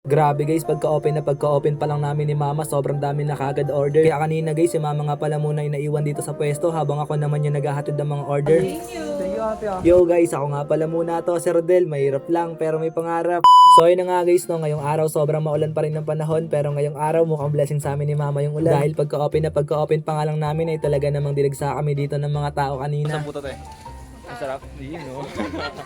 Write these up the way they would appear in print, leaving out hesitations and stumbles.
Grabe guys, pagka-open pa lang namin ni mama, sobrang dami na kagad order. Kaya kanina guys, si mama nga pala muna yung naiwan dito sa pwesto habang ako naman yung naghahatid ng mga order. Thank you ate ah. Yo guys, ako nga pala muna to, si Rodel. Mahirap lang pero may pangarap. So yun na nga guys, no, ngayong araw sobrang maulan pa rin ng panahon, pero ngayong araw mukhang blessing sa amin ni mama yung ulan. Dahil pagka-open pa nga lang namin ay talaga namang dinagsa kami dito ng mga tao kanina. Saan puto tayo? Masarap. Hindi no.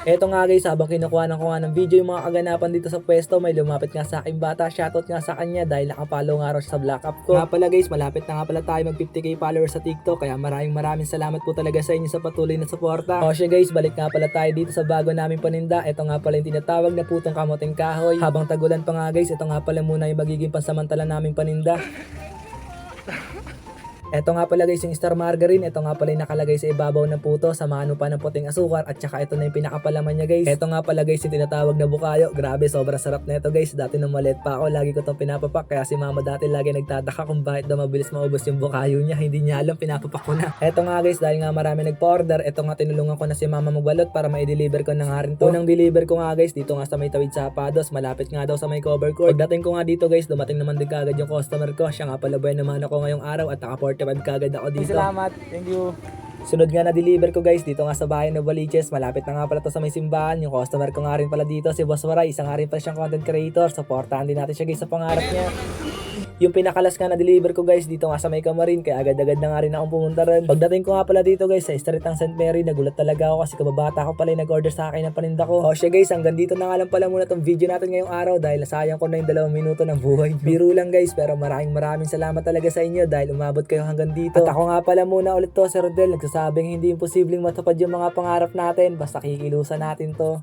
Eto nga guys, habang kinukuha ko nga ng video yung mga kaganapan dito sa pwesto, may lumapit nga sa aking bata, shoutout nga sa kanya dahil nakapollow nga raw siya sa Black App ko. Nga pala guys, malapit na nga pala tayo mag 50k followers sa TikTok, kaya maraming salamat po talaga sa inyo sa patuloy na suporta. O siya guys, balik nga pala tayo dito sa bago naming paninda. Eto nga pala yung tinatawag na putong kamoting kahoy. Habang tagulan pa nga guys, ito nga pala muna yung magiging pansamantala naming paninda. Ito nga pala guys yung star margarine, ito nga pala yung nakalagay sa ibabaw ng puto, samahan pa ng puting asukar at saka ito na yung pinakapalaman niya guys. Ito nga pala guys yung tinatawag na bukayo, grabe sobrang sarap na ito guys. Dati nung maliit pa ako, lagi ko itong pinapapak, kaya si mama dati lagi nagtataka kung bakit daw mabilis maubos yung bukayo niya, hindi niya alam pinapapak ko na. Ito nga guys, dahil nga marami nagpa-order, ito nga tinulungan ko na si mama magbalot para ma-deliver ko na nga rin to. Unang deliver ko nga guys, dito nga sa may tawid sa Apados, malapit nga daw sa may cover court. Pagdating ko nga dito guys, dumating naman din kagad yung customer ko, siya nga pala buwan naman ako ngayong araw at naka 45 kagad ako dito. Salamat. Thank you. Sunod nga na deliver ko guys dito nga sa bahay ng Baliches. Malapit na nga pala to sa may simbahan. Yung customer ko nga rin pala dito si Boss Waray. Isa nga rin pala siyang content creator. Supportahan din natin siya guys sa pangarap niya. Yung pinakalas nga na deliver ko guys dito nga sa may Kamarin, kaya agad-agad na nga rin akong pumunta rin. Pagdating ko nga pala dito guys sa street ng St. Mary, nagulat talaga ako kasi kababata ko pala yung nag-order sa akin ng paninda ko. O siya guys, hanggang dito na nga lang pala muna tong video natin ngayong araw dahil nasayang ko na yung 2 minuto ng buhay. Biro lang guys, pero maraming salamat talaga sa inyo dahil umabot kayo hanggang dito. At ako nga pala muna ulit to, si Rodel, nagsasabing hindi imposibleng matupad yung mga pangarap natin basta kikilusan natin to.